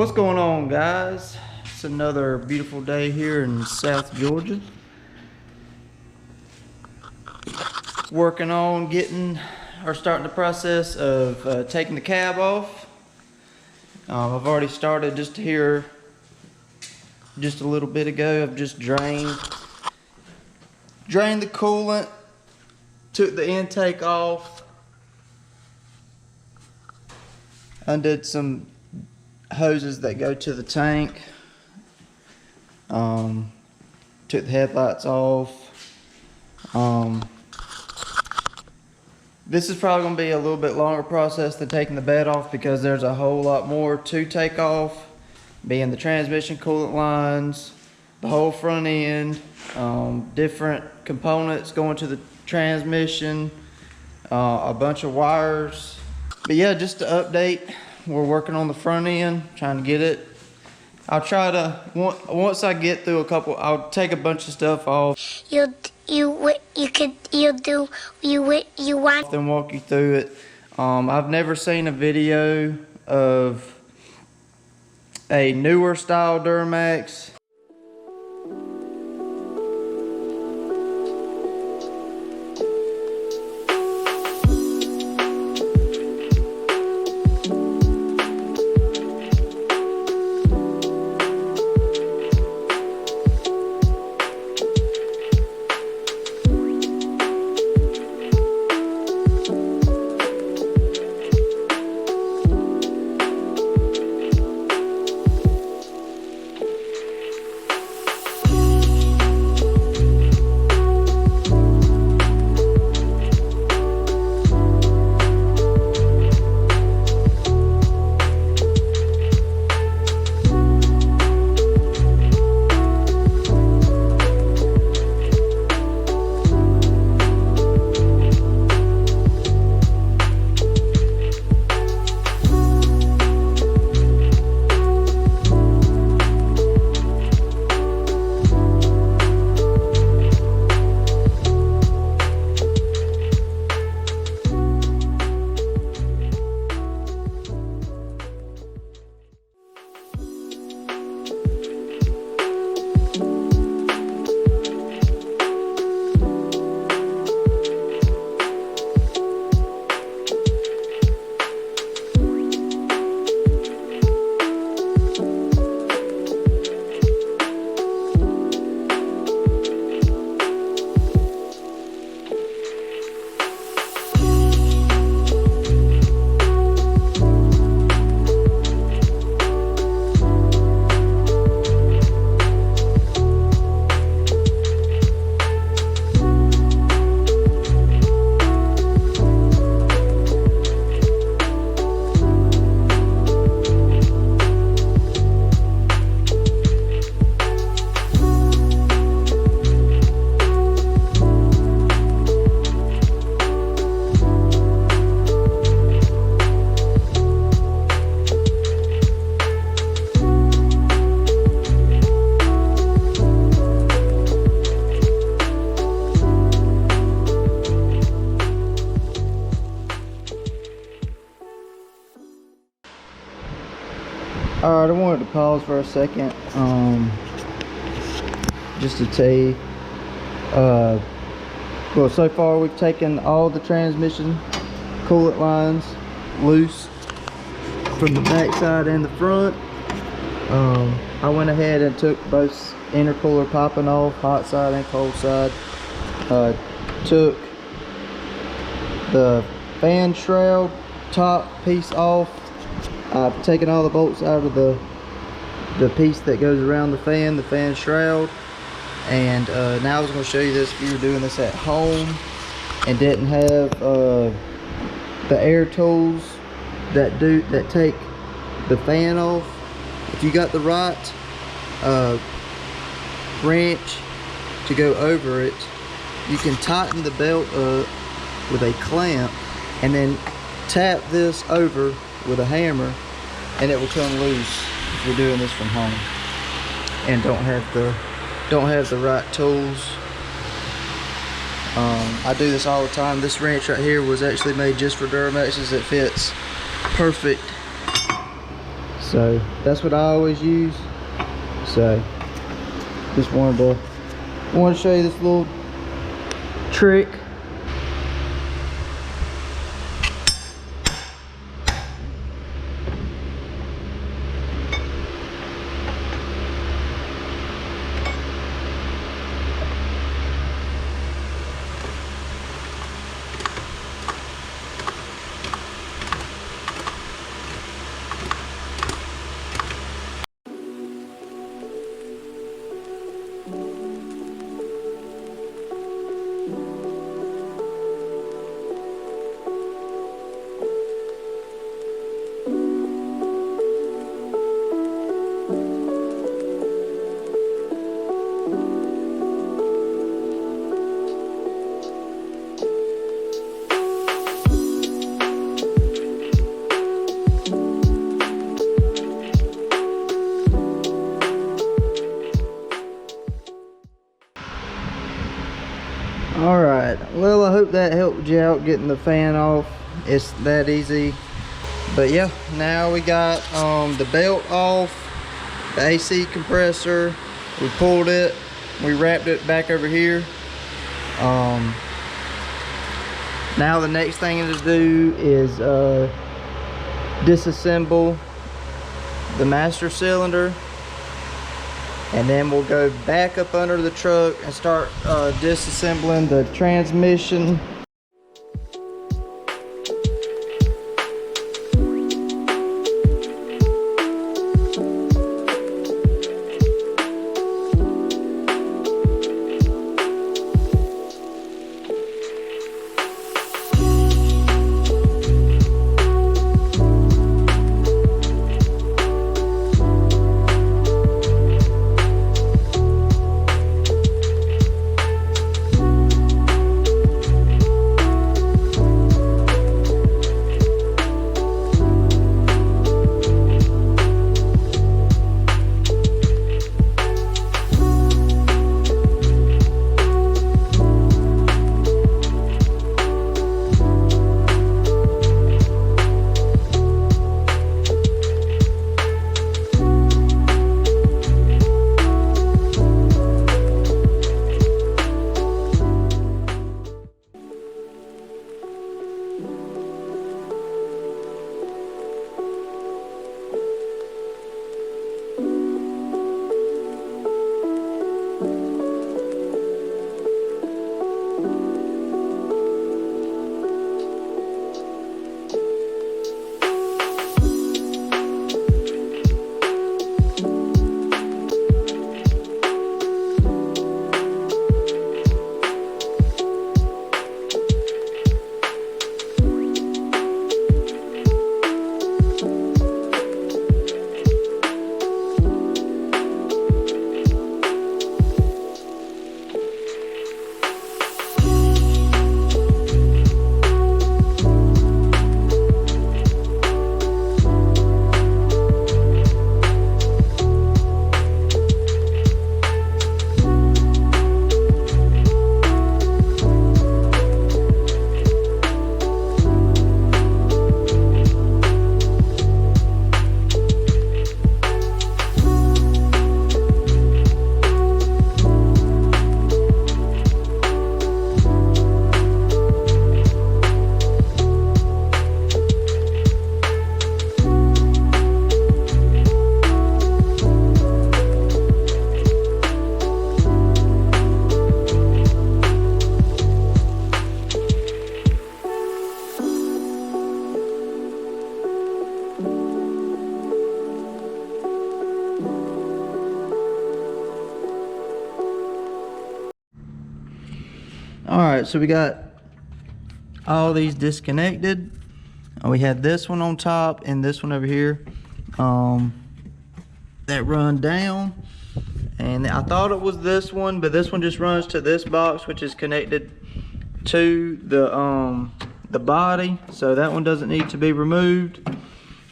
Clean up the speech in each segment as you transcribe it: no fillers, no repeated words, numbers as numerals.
What's going on, guys? It's another beautiful day here in South Georgia. Working on starting the process of taking the cab off. I've already started just here just a little bit ago. I've just drained the coolant, took the intake off, undid some hoses that go to the tank, took the headlights off. This is probably going to be a little bit longer process than taking the bed off because there's a whole lot more to take off, being the transmission coolant lines, the whole front end, different components going to the transmission, a bunch of wires. But yeah, just to update, we're working on the front end, trying to get it. I'll try to, once I get through a couple, I'll take a bunch of stuff off. You want Then walk you through it. I've never seen a video of a newer style Duramax. Alright, I wanted to pause for a second, just to tell you, well, so far we've taken all the transmission coolant lines loose from the back side and the front. I went ahead and took both intercooler piping off, hot side and cold side. Took the fan shroud top piece off. I've taken all the bolts out of the piece that goes around the fan shroud, and now I was going to show you this if you were doing this at home and didn't have the air tools that take the fan off. If you got the right wrench to go over it, you can tighten the belt up with a clamp and then tap this over with a hammer and it will come loose if you're doing this from home and don't have the right tools. I do this all the time. This wrench right here was actually made just for Duramaxes. It fits perfect. So that's what I always use. So just wanted to show you this little trick. All right, well, I hope that helped you out getting the fan off. It's that easy. But yeah, now we got the belt off, the AC compressor. We pulled it, we wrapped it back over here. Now the next thing to do is disassemble the master cylinder, and then we'll go back up under the truck and start disassembling the transmission. Alright, so we got all these disconnected. We had this one on top and this one over here that run down. And I thought it was this one, but this one just runs to this box, which is connected to the body. So that one doesn't need to be removed.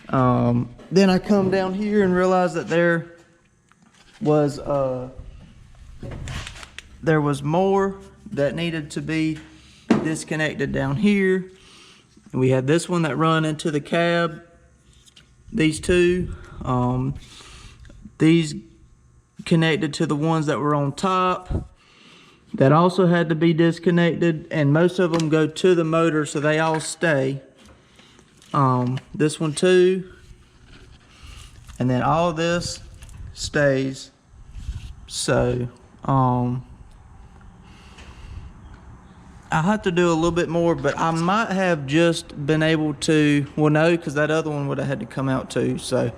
Then I come down here and realize that there was more that needed to be disconnected down here. And we had this one that run into the cab, these two, These connected to the ones that were on top that also had to be disconnected, and most of them go to the motor, so they all stay. This one too, and then all of this stays. So I have to do a little bit more, but I might have just been able to, well, no, because that other one would have had to come out too. So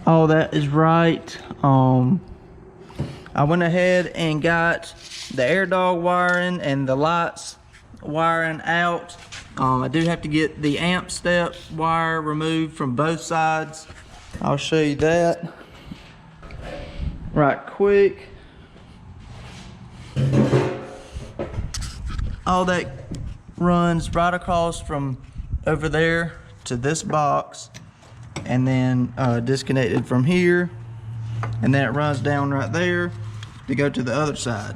all that is right. I went ahead and got the air dog wiring and the lights wiring out. I do have to get the amp step wire removed from both sides. I'll show you that right quick. All that runs right across from over there to this box, and then disconnected from here, and then it runs down right there to go to the other side.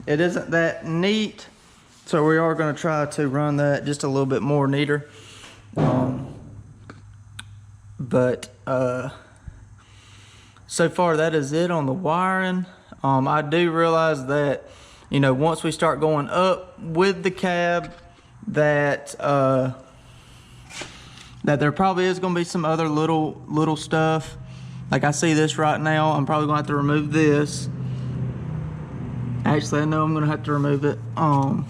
It isn't that neat, so we are going to try to run that just a little bit more neater. But so far that is it on the wiring. I do realize that, you know, once we start going up with the cab, that that there probably is going to be some other little stuff. Like I see this right now, I'm probably going to have to remove this. Actually, I know I'm going to have to remove it. I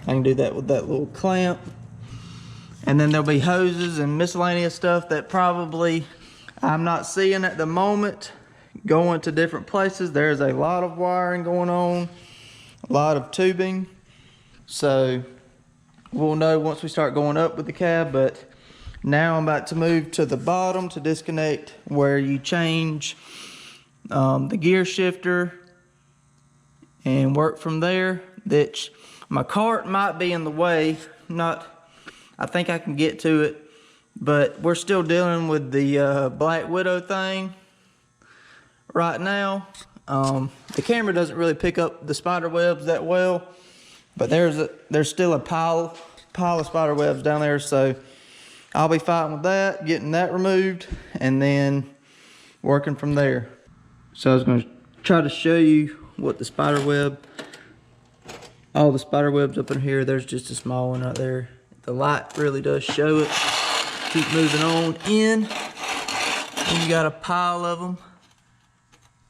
can do that with that little clamp. And then there'll be hoses and miscellaneous stuff that probably I'm not seeing at the moment going to different places. There's a lot of wiring going on, a lot of tubing. So we'll know once we start going up with the cab. But now I'm about to move to the bottom to disconnect where you change the gear shifter and work from there. That my cart might be in the way. I think I can get to it, but we're still dealing with the Black Widow thing right now. The camera doesn't really pick up the spider webs that well, but there's still a pile of spider webs down there, so I'll be fighting with that, getting that removed, and then working from there. So I was going to try to show you what the spider web, all the spider webs up in here. There's just a small one right there. The light really does show it. Keep moving on in, and you got a pile of them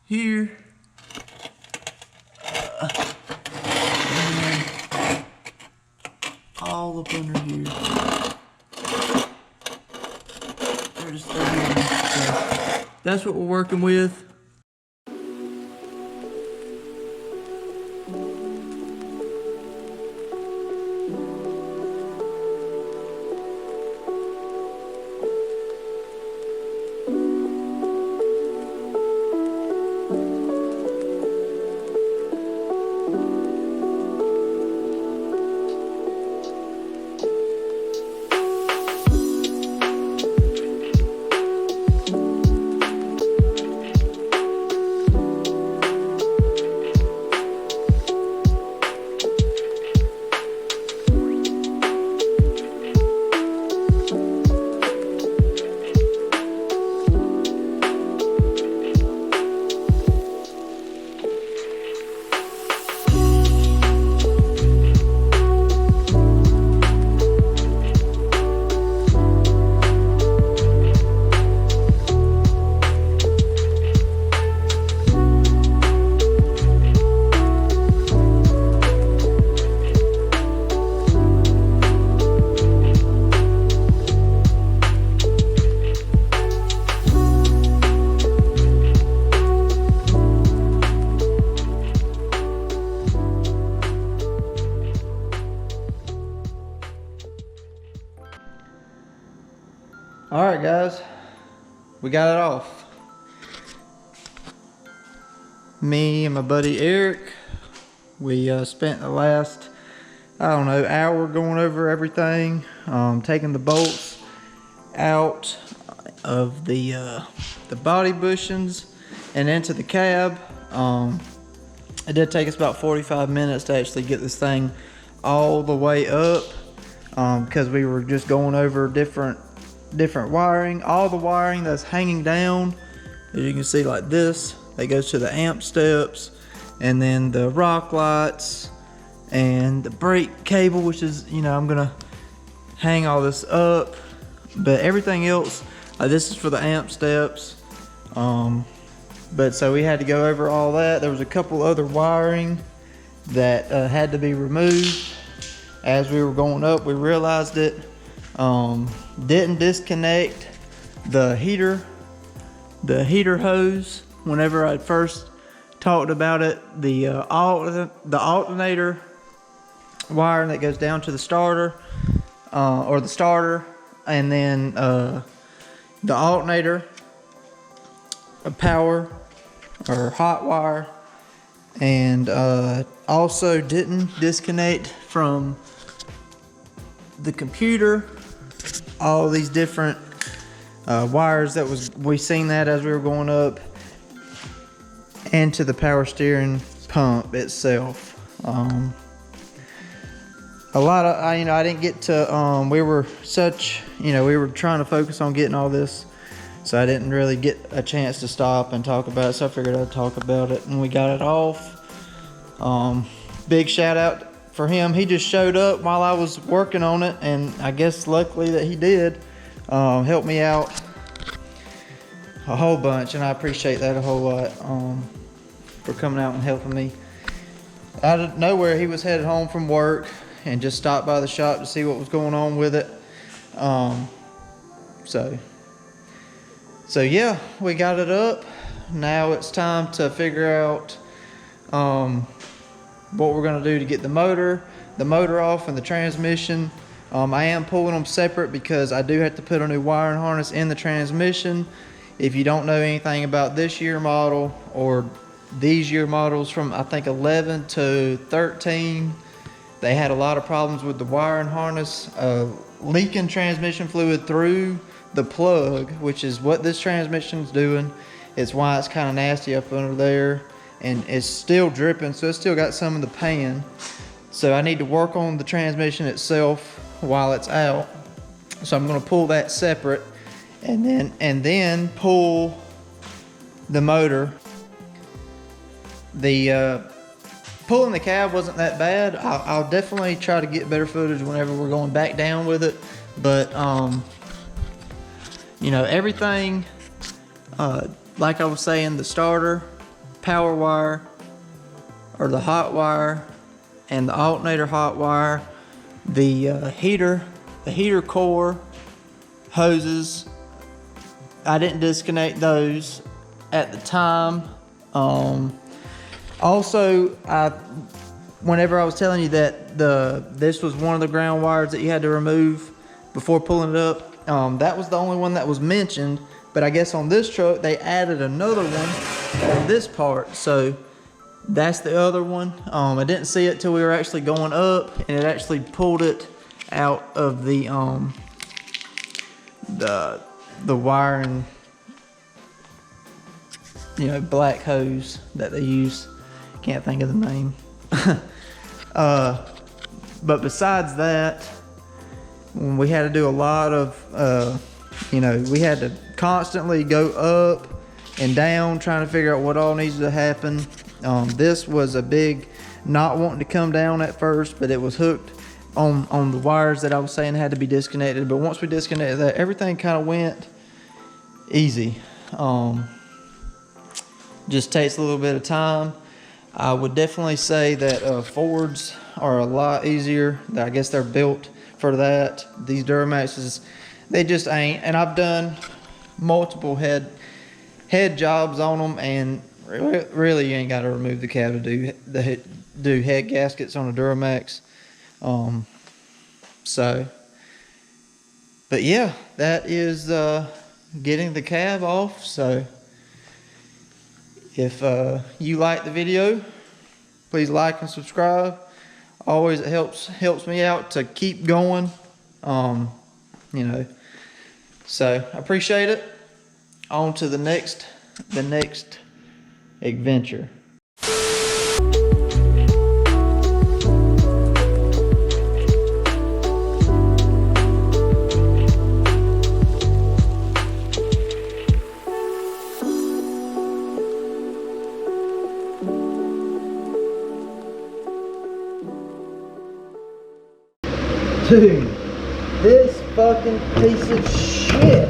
here. And all up under here. There's 31. So that's what we're working with. All right, guys, we got it off. Me and my buddy Eric, we spent the last, I don't know, hour going over everything, taking the bolts out of the body bushings and into the cab. It did take us about 45 minutes to actually get this thing all the way up. because we were just going over different wiring. All the wiring that's hanging down, as you can see, like this, that goes to the amp steps, and then the rock lights and the brake cable, which is, you know, I'm gonna hang all this up, but everything else, this is for the amp steps. But so we had to go over all that. There was a couple other wiring that had to be removed. As we were going up, we realized it. Didn't disconnect the heater hose whenever I first talked about it. The alternator wire that goes down to the starter, or the starter, and then the alternator power or hot wire, and also didn't disconnect from the computer. All these different wires that we seen that as we were going up, and to the power steering pump itself. A lot of, I didn't get to, we were trying to focus on getting all this, so I didn't really get a chance to stop and talk about it, so I figured I'd talk about it, and we got it off. Big shout out for him. He just showed up while I was working on it, and I guess luckily that he did, help me out a whole bunch, and I appreciate that a whole lot, for coming out and helping me. Out of nowhere, he was headed home from work and just stopped by the shop to see what was going on with it. So yeah, we got it up. Now it's time to figure out what we're gonna do to get the motor off and the transmission. I am pulling them separate because I do have to put a new wiring harness in the transmission. If you don't know anything about this year model or these year models from I think 11 to 13, they had a lot of problems with the wiring harness, leaking transmission fluid through the plug, which is what this transmission's doing. It's why it's kind of nasty up under there, and it's still dripping, so it's still got some of the pan. So I need to work on the transmission itself while it's out. So I'm gonna pull that separate, and then pull the motor. Pulling the cab wasn't that bad. I'll definitely try to get better footage whenever we're going back down with it. But everything, like I was saying, the starter, power wire, or the hot wire, and the alternator hot wire, the heater core hoses, I didn't disconnect those at the time. Also, whenever I was telling you that this was one of the ground wires that you had to remove before pulling it up, that was the only one that was mentioned. But I guess on this truck they added another one on this part, so that's the other one. I didn't see it till we were actually going up, and it actually pulled it out of the wiring, black hose that they use. Can't think of the name. But besides that, we had to do a lot of, we had to constantly go up and down trying to figure out what all needs to happen. This was a big not wanting to come down at first, but it was hooked on the wires that I was saying had to be disconnected. But once we disconnected that, everything kind of went easy. Just takes a little bit of time. I would definitely say that Fords are a lot easier. I guess they're built for that. These Duramaxes, they just ain't. And I've done multiple head jobs on them, and really you ain't got to remove the cab to do head gaskets on a Duramax. But yeah, that is getting the cab off. So if you like the video, please like and subscribe. Always, it helps me out to keep going. So I appreciate it. On to the next adventure. Dude, this fucking piece of shit.